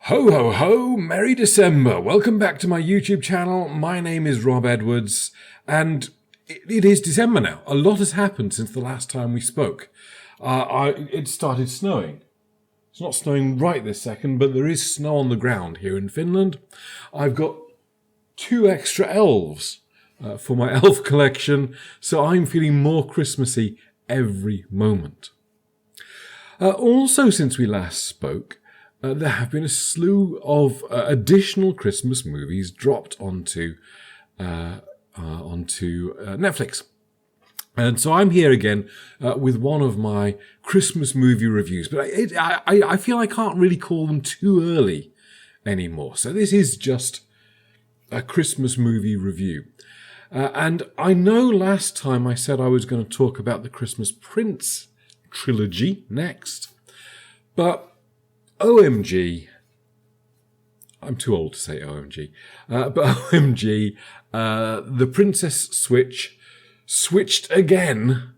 Ho, ho, ho! Merry December! Welcome back to my YouTube channel. My name is Rob Edwards, and it is December now. A lot has happened since the last time we spoke. It started snowing. It's not snowing right this second, but there is snow on the ground here in Finland. I've got 2 extra elves for my elf collection, so I'm feeling more Christmassy every moment. Also, since we last spoke, there have been a slew of additional Christmas movies dropped onto Netflix. And so I'm here again with one of my Christmas movie reviews. But I feel I can't really call them too early anymore. So this is just a Christmas movie review. And I know last time I said I was going to talk about the Christmas Prince trilogy next. But OMG, I'm too old to say OMG, but OMG, the Princess Switch switched again,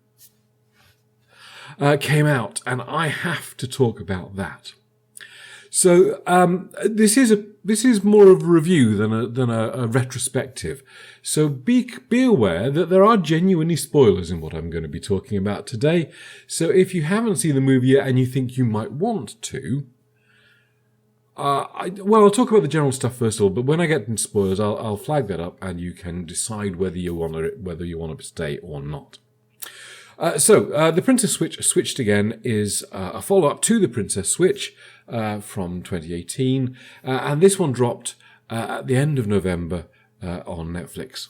came out, and I have to talk about that. So this is more of a review than a retrospective. So be aware that there are genuinely spoilers in what I'm going to be talking about today. So if you haven't seen the movie yet and you think you might want to, I'll talk about the general stuff first of all, but when I get into spoilers, I'll flag that up, and you can decide whether you want to stay or not. The Princess Switch Switched Again is a follow-up to the Princess Switch from 2018, and this one dropped at the end of November on Netflix,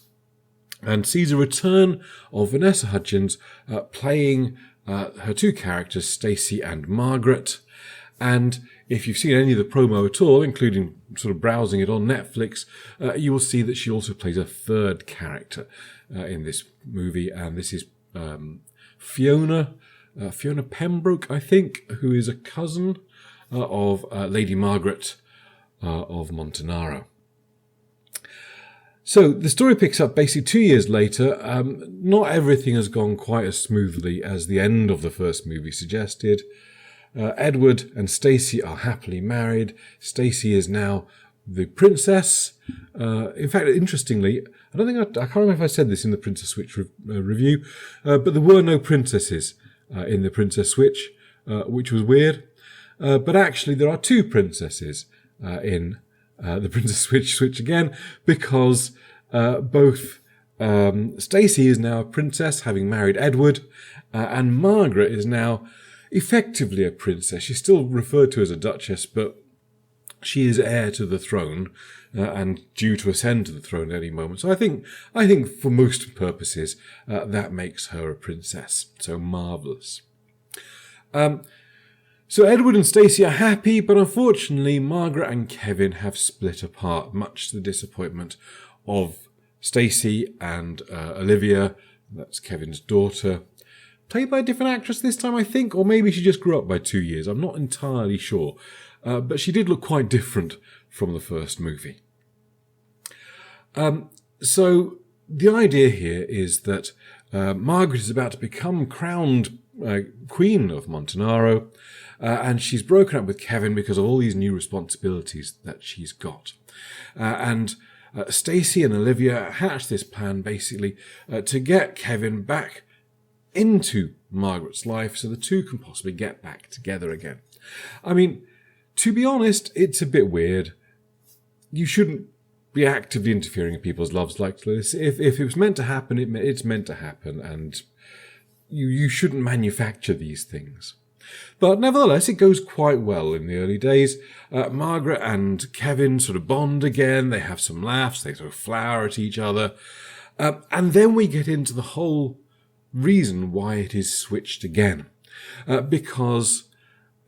and sees a return of Vanessa Hudgens playing her 2 characters, Stacey and Margaret. And if you've seen any of the promo at all, including sort of browsing it on Netflix, you will see that she also plays a 3rd character in this movie, and this is Fiona Pembroke, I think, who is a cousin of Lady Margaret of Montenaro. So the story picks up basically 2 years later. Not everything has gone quite as smoothly as the end of the first movie suggested. Edward and Stacey are happily married. Stacey is now the princess. In fact, interestingly, I can't remember if I said this in the Princess Switch review, but there were no princesses in the Princess Switch, which was weird. But actually, there are 2 princesses in the Princess Switch again, because both Stacey is now a princess, having married Edward, and Margaret is now effectively a princess. She's still referred to as a duchess, but she is heir to the throne and due to ascend to the throne at any moment. So I think for most purposes that makes her a princess. So marvellous. So Edward and Stacey are happy, but unfortunately Margaret and Kevin have split apart, much to the disappointment of Stacey and Olivia. That's Kevin's daughter. Played by a different actress this time, I think, or maybe she just grew up by 2 years. I'm not entirely sure. But she did look quite different from the first movie. So the idea here is that Margaret is about to become crowned Queen of Montenaro, and she's broken up with Kevin because of all these new responsibilities that she's got. And Stacey and Olivia hatched this plan basically to get Kevin back into Margaret's life so the 2 can possibly get back together again. I mean, to be honest, it's a bit weird. You shouldn't be actively interfering in people's lives like this. If it was meant to happen, it's meant to happen, and you shouldn't manufacture these things. But nevertheless, it goes quite well in the early days. Margaret and Kevin sort of bond again. They have some laughs. They sort of flower at each other. And then we get into the whole reason why it is switched again. Because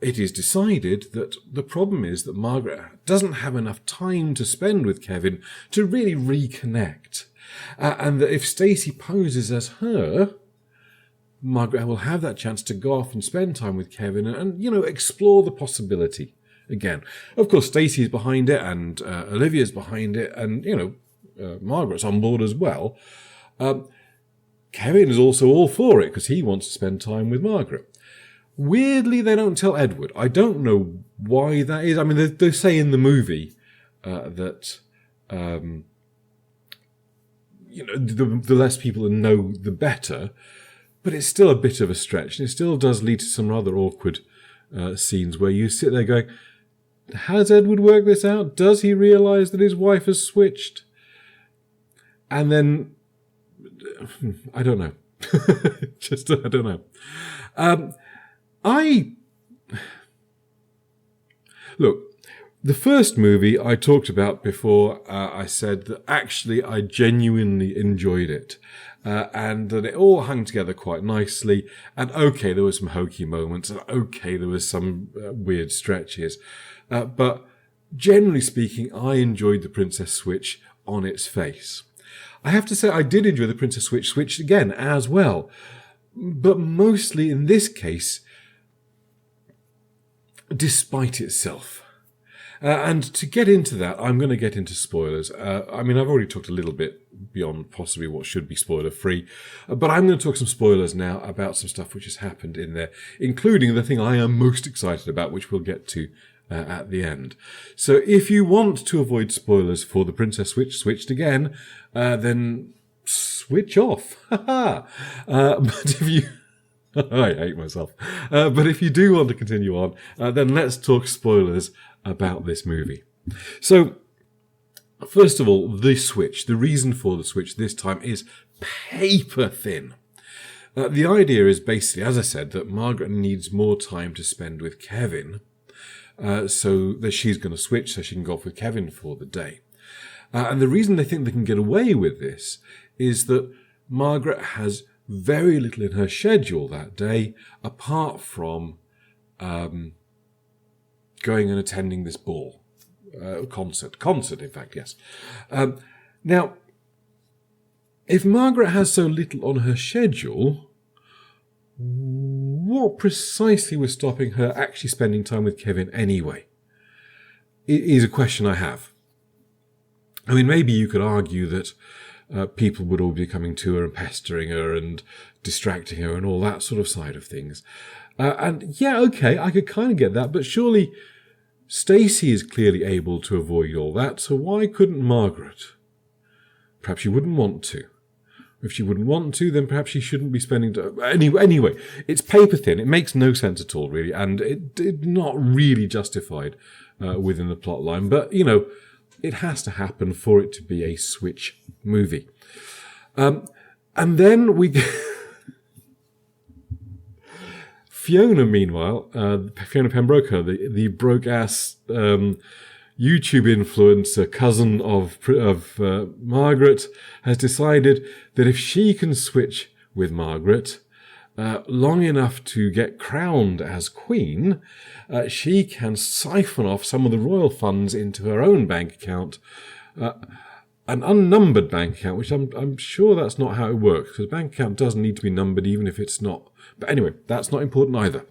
it is decided that the problem is that Margaret doesn't have enough time to spend with Kevin to really reconnect. And that if Stacey poses as her, Margaret will have that chance to go off and spend time with Kevin and explore the possibility again. Of course, Stacey's behind it, and Olivia's behind it, and, Margaret's on board as well. Kevin is also all for it because he wants to spend time with Margaret. Weirdly, they don't tell Edward. I don't know why that is. I mean, they say in the movie that the less people know, the better. But it's still a bit of a stretch, and it still does lead to some rather awkward scenes where you sit there going, "Has Edward worked this out? Does he realise that his wife has switched?" And then I don't know. I don't know. Look, the first movie I talked about before, I said that actually I genuinely enjoyed it. And that it all hung together quite nicely. And okay, there were some hokey moments, and okay, there was some weird stretches. But generally speaking, I enjoyed The Princess Switch on its face. I have to say I did enjoy The Princess Switch again as well. But mostly in this case, despite itself. And to get into that, I'm going to get into spoilers. I mean, I've already talked a little bit beyond possibly what should be spoiler-free, but I'm going to talk some spoilers now about some stuff which has happened in there, including the thing I am most excited about, which we'll get to at the end. So if you want to avoid spoilers for The Princess Switched again, then switch off. But if you... I hate myself. But if you do want to continue on, then let's talk spoilers about this movie. So, first of all, the switch. The reason for the switch this time is paper thin. The idea is basically, as I said, that Margaret needs more time to spend with Kevin, so that she's going to switch so she can go off with Kevin for the day. And the reason they think they can get away with this is that Margaret has very little in her schedule that day, apart from going and attending this ball. Concert, in fact, yes. Now, if Margaret has so little on her schedule, what precisely was stopping her actually spending time with Kevin anyway? It is a question I have. I mean, maybe you could argue that people would all be coming to her and pestering her and distracting her and all that sort of side of things. And yeah, okay, I could kind of get that, but surely Stacey is clearly able to avoid all that, so why couldn't Margaret? Perhaps she wouldn't want to. If she wouldn't want to, then perhaps she shouldn't be spending... Anyway, it's paper thin. It makes no sense at all, really, and it's not really justified within the plot line. But, it has to happen for it to be a Switch movie. And then we... Fiona, meanwhile, Fiona Pembroke, the broke-ass YouTube influencer, cousin of Margaret, has decided that if she can switch with Margaret long enough to get crowned as queen, she can siphon off some of the royal funds into her own bank account, an unnumbered bank account, which I'm sure that's not how it works, because a bank account doesn't need to be numbered even if it's not. But anyway, that's not important either.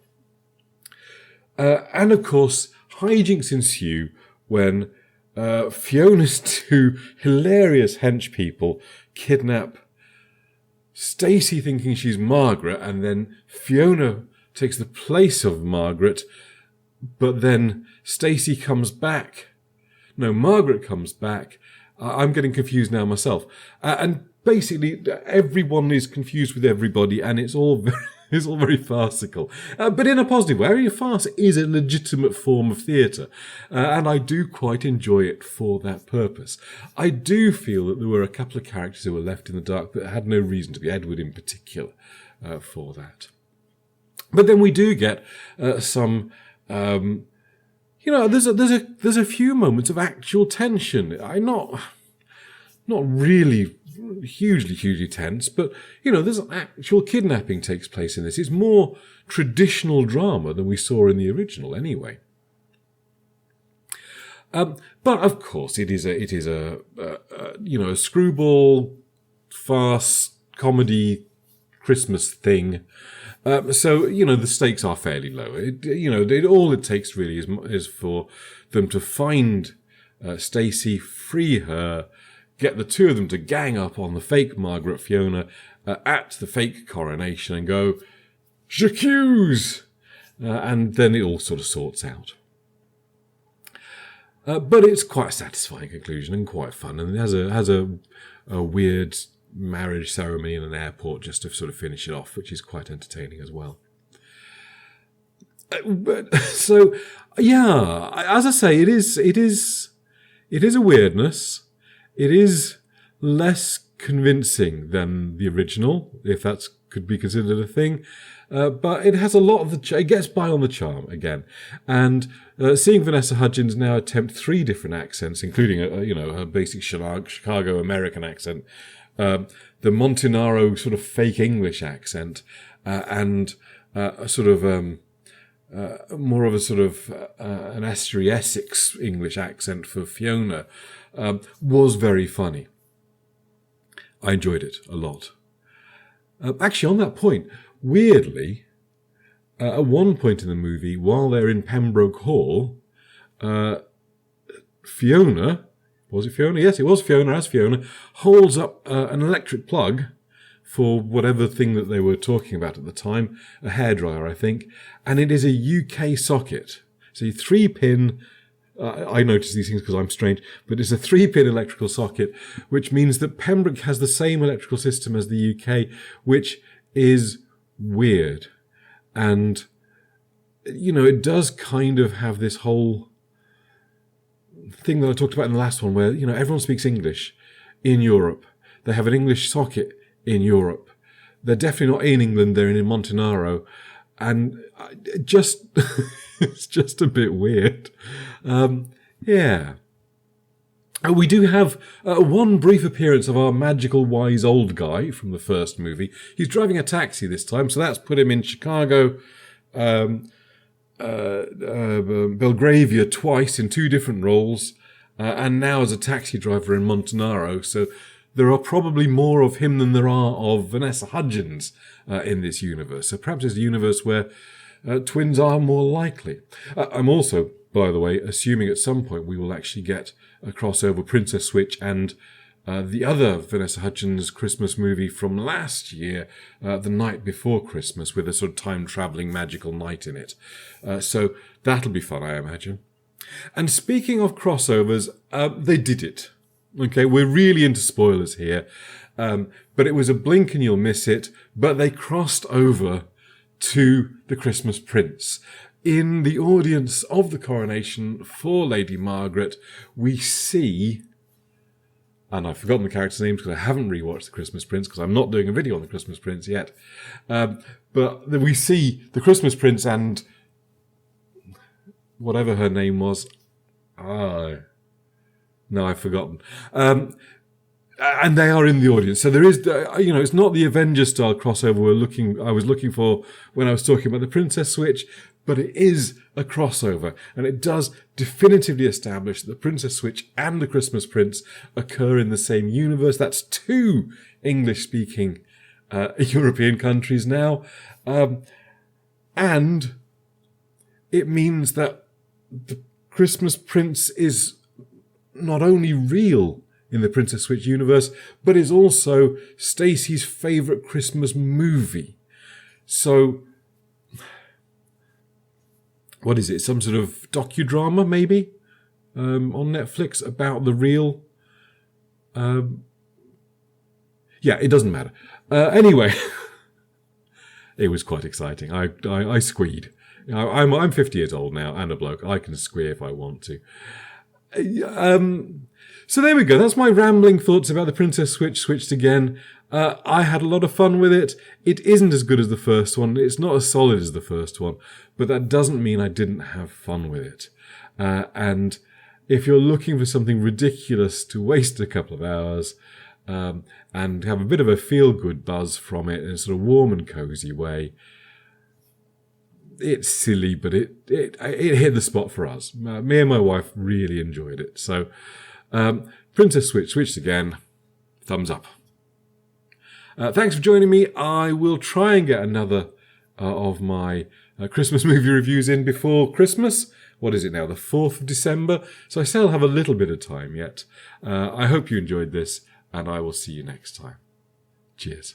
And of course, hijinks ensue when Fiona's two hilarious hench people kidnap Stacey thinking she's Margaret, and then Fiona takes the place of Margaret, but then Stacey comes back. No, Margaret comes back. I'm getting confused now myself. And basically, everyone is confused with everybody, and it's all very farcical. But in a positive way. Farce is a legitimate form of theatre, and I do quite enjoy it for that purpose. I do feel that there were a couple of characters who were left in the dark that had no reason to be, Edward in particular, for that. But then we do get some... there's a few moments of actual tension. I'm not really hugely tense, but there's an actual kidnapping takes place in this. It's more traditional drama than we saw in the original, anyway. But of course, it is a screwball farce comedy Christmas thing. So the stakes are fairly low. All it takes really is for them to find Stacey, free her, get the two of them to gang up on the fake Margaret Fiona at the fake coronation and go, "J'accuse!" and then it all sort of sorts out. But it's quite a satisfying conclusion and quite fun, and it has a weird marriage ceremony in an airport just to sort of finish it off, which is quite entertaining as well. But so yeah, as I say, it is a weirdness. It is less convincing than the original, if that could be considered a thing. But it has a lot of it gets by on the charm again. And seeing Vanessa Hudgens now attempt 3 different accents, including her basic Chicago American accent, the Montanaro sort of fake English accent, and a sort of more of a sort of an estuary Essex English accent for Fiona, was very funny. I enjoyed it a lot. Actually, on that point, weirdly, at one point in the movie, while they're in Pembroke Hall, Fiona, was it Fiona? Yes, it was Fiona, as Fiona, holds up an electric plug for whatever thing that they were talking about at the time, a hairdryer, I think, and it is a UK socket. So 3-pin, I notice these things because I'm strange, but it's a 3-pin electrical socket, which means that Pembroke has the same electrical system as the UK, which is weird. And, it does kind of have this whole thing that I talked about in the last one where, everyone speaks English in Europe. They have an English socket in Europe. They're definitely not in England, they're in Montanaro. And just, it's just a bit weird. Yeah. We do have one brief appearance of our magical wise old guy from the first movie. He's driving a taxi this time, so that's put him in Chicago, Belgravia twice in 2 different roles, and now as a taxi driver in Montanaro. So there are probably more of him than there are of Vanessa Hudgens in this universe. So perhaps it's a universe where twins are more likely. I'm also, by the way, assuming at some point we will actually get a crossover Princess Switch and the other Vanessa Hudgens Christmas movie from last year, The Night Before Christmas, with a sort of time-travelling magical night in it. So that'll be fun, I imagine. And speaking of crossovers, they did it. Okay, we're really into spoilers here. But it was a blink and you'll miss it. But they crossed over to The Christmas Prince. In the audience of the coronation for Lady Margaret, we see, and I've forgotten the characters' names because I haven't rewatched The Christmas Prince because I'm not doing a video on The Christmas Prince yet. But we see The Christmas Prince and whatever her name was. No, I've forgotten. And they are in the audience. So there is, it's not the Avengers-style crossover I was looking for when I was talking about the Princess Switch, but it is a crossover. And it does definitively establish that the Princess Switch and the Christmas Prince occur in the same universe. That's 2 English-speaking European countries now. And it means that the Christmas Prince is not only real in the Princess Switch universe, but is also Stacey's favourite Christmas movie. So, what is it? Some sort of docudrama, maybe, on Netflix about the real... yeah, it doesn't matter. Anyway, it was quite exciting. I squeed. I'm 50 years old now and a bloke. I can squee if I want to. So there we go. That's my rambling thoughts about the Princess Switch switched again. I had a lot of fun with it. It isn't as good as the first one. It's not as solid as the first one, but that doesn't mean I didn't have fun with it. And if you're looking for something ridiculous to waste a couple of hours, and have a bit of a feel-good buzz from it in a sort of warm and cozy way, it's silly, but it hit the spot for us. Me and my wife really enjoyed it. So, Princess Switch, switched again. Thumbs up. Thanks for joining me. I will try and get another of my Christmas movie reviews in before Christmas. What is it now? The 4th of December. So I still have a little bit of time yet. I hope you enjoyed this, and I will see you next time. Cheers.